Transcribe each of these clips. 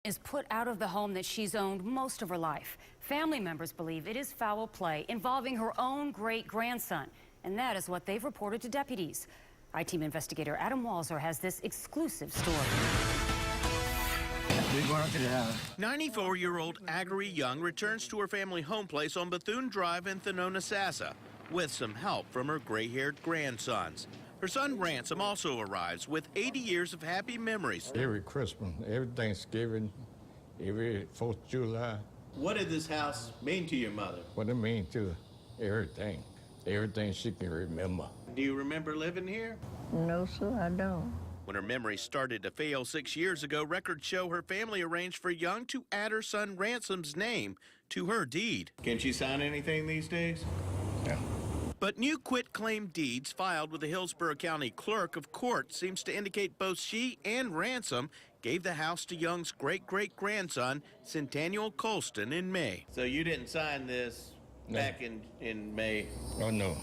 Is put out of the home that she's owned most of her life. Family members believe it is foul play involving her own great-grandson, and that is what they've reported to deputies. I-Team investigator Adam Walser has this exclusive story. 94-year-old Agri Young returns to her family home place on Bethune Drive in Thonotosassa with some help from her gray-haired grandsons. Her son Ransom also arrives with 80 years of happy memories. Every Christmas, every Thanksgiving, every 4th of July. What did this house mean to your mother? What it mean to everything. Everything she can remember. Do you remember living here? No, sir, I don't. When her memory started to fail 6 years ago, records show her family arranged for Young to add her son Ransom's name to her deed. Can she sign anything these days? Yeah. But new quitclaim deeds filed with the Hillsborough County Clerk of Court seems to indicate both she and Ransom gave the house to Young's great-great-grandson, Centennial Colston, in May. So you didn't sign this back in May? Oh, no.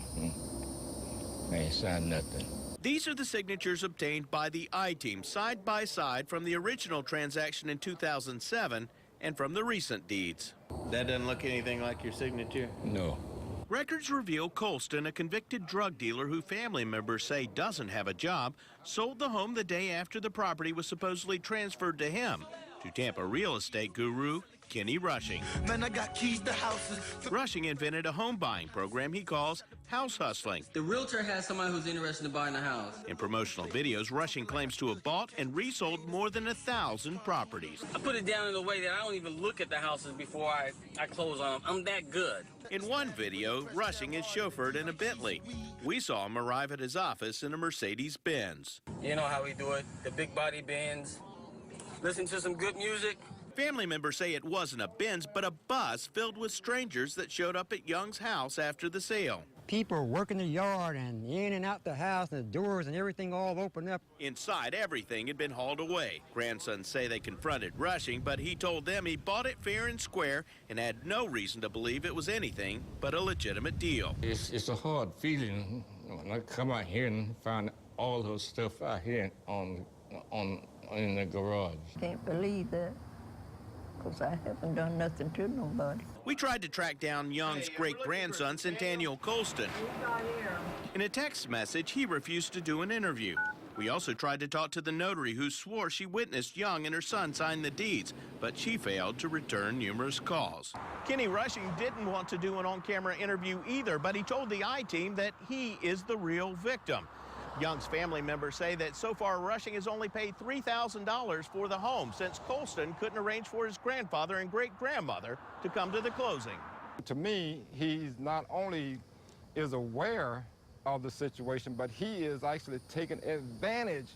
I ain't signed nothing. These are the signatures obtained by the I-Team side by side from the original transaction in 2007 and from the recent deeds. That doesn't look anything like your signature? No. Records reveal Colston, a convicted drug dealer who family members say doesn't have a job, sold the home the day after the property was supposedly transferred to him to Tampa real estate guru Kenny Rushing. Man, I got keys to houses. Rushing invented a home buying program he calls house hustling. The realtor has somebody who's interested in buying a house. In promotional videos, Rushing claims to have bought and resold more than 1,000 properties. I put it down in a way that I don't even look at the houses before I close on them. I'm that good. In one video, Rushing is chauffeured in a Bentley. We saw him arrive at his office in a Mercedes-Benz. You know how we do it, the big body Benz. Listen to some good music. Family members say it wasn't a Benz, but a bus filled with strangers that showed up at Young's house after the sale. People working the yard and in and out the house, and the doors and everything all opened up. Inside, everything had been hauled away. Grandsons say they confronted Rushing, but he told them he bought it fair and square and had no reason to believe it was anything but a legitimate deal. It's a hard feeling when I come out here and find all those stuff out here in the garage. Can't believe that, because I haven't done nothing to nobody. We tried to track down Young's great-grandson, Centennial Colston. In a text message, he refused to do an interview. We also tried to talk to the notary who swore she witnessed Young and her son sign the deeds, but she failed to return numerous calls. Kenny Rushing didn't want to do an on-camera interview either, but he told the I-Team that he is the real victim. Young's family members say that so far Rushing has only paid $3,000 for the home since Colston couldn't arrange for his grandfather and great-grandmother to come to the closing. To me, he's not only is aware of the situation, but he is actually taking advantage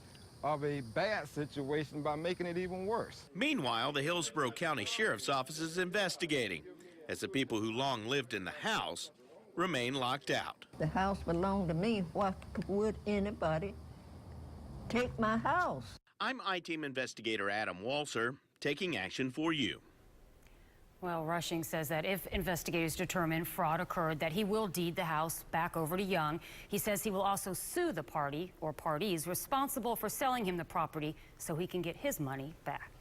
of a bad situation by making it even worse. Meanwhile, the Hillsborough County Sheriff's Office is investigating, as the people who long lived in the house remain locked out. The house belonged to me. Why would anybody take my house? I'm I-Team investigator Adam Walser, taking action for you. Well, Rushing says that if investigators determine fraud occurred, that he will deed the house back over to Young. He says he will also sue the party or parties responsible for selling him the property so he can get his money back.